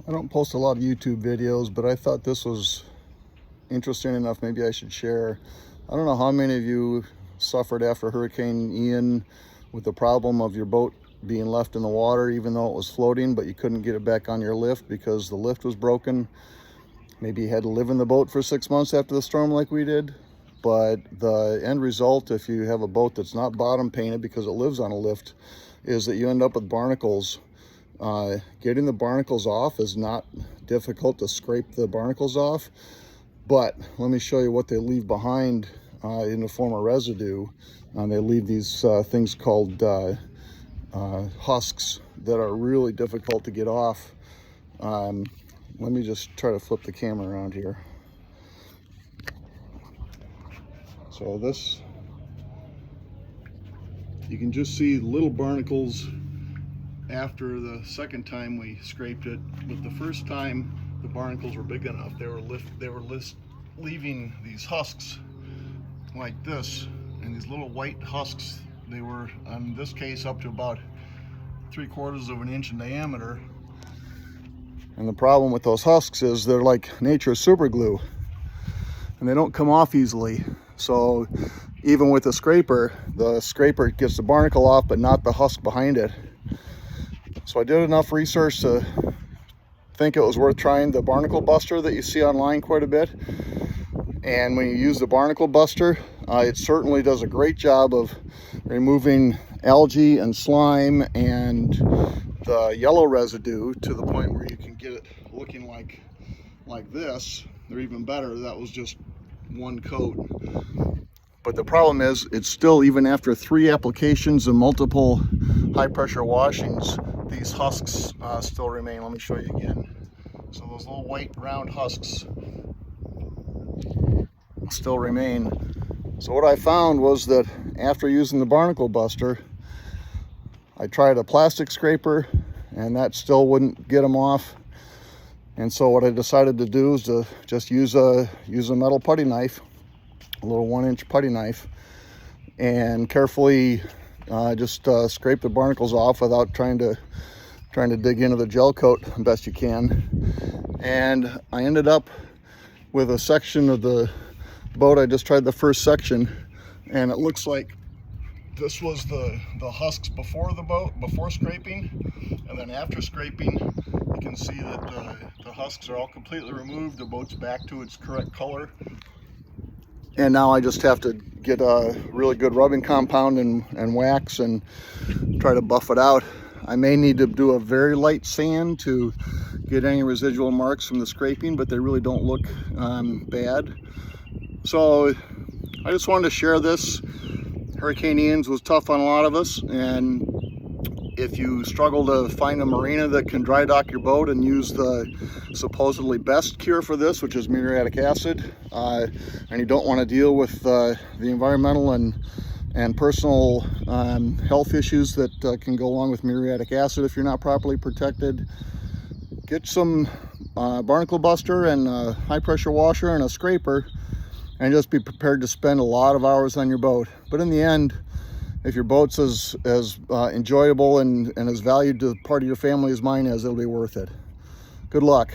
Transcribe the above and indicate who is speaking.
Speaker 1: I don't post a lot of YouTube videos, but I thought this was interesting enough. Maybe I should share. I don't know how many of you suffered after Hurricane Ian with the problem of your boat being left in the water even though it was floating, but you couldn't get it back on your lift because the lift was broken. Maybe you had to live in the boat for 6 months after the storm like we did. But the end result, if you have a boat that's not bottom painted because it lives on a lift, is that you end up with barnacles. Getting the barnacles off is not difficult to scrape the barnacles off, but let me show you what they leave behind in the form of residue. They leave these things called husks that are really difficult to get off. Let me just try to flip the camera around here. So this, you can just see little barnacles after the second time we scraped it, but the first time the barnacles were big enough, they were leaving these husks like this, and these little white husks. They were, in this case, up to about 3/4 of an inch in diameter. And the problem with those husks is they're like nature's super glue, and they don't come off easily. So even with the scraper gets the barnacle off, but not the husk behind it. So I did enough research to think it was worth trying the barnacle buster that you see online quite a bit. And when you use the barnacle buster, it certainly does a great job of removing algae and slime and the yellow residue to the point where you can get it looking like this, or even better. That was just one coat. But the problem is, it's still, even after 3 applications and multiple high pressure washings, these husks still remain. Let me show you again. So those little white round husks still remain. So what I found was that after using the barnacle buster, I tried a plastic scraper and that still wouldn't get them off. And so what I decided to do is to just use a metal putty knife, a little 1-inch putty knife, and carefully just scrape the barnacles off without trying to dig into the gel coat the best you can. And I ended up with a section of the boat. I just tried the first section, and it looks like this was the husks before scraping, and then after scraping you can see that the husks are all completely removed. The boat's back to its correct color, and now I just have to get a really good rubbing compound and wax and try to buff it out. I may need to do a very light sand to get any residual marks from the scraping, but they really don't look bad. So I just wanted to share this. Hurricane Ian was tough on a lot of us, and if you struggle to find a marina that can dry dock your boat and use the supposedly best cure for this, which is muriatic acid, and you don't want to deal with the environmental and personal health issues that can go along with muriatic acid if you're not properly protected, get some barnacle buster and a high pressure washer and a scraper, and just be prepared to spend a lot of hours on your boat. But in the end, if your boat's as enjoyable and as valued to part of your family as mine is, it'll be worth it. Good luck.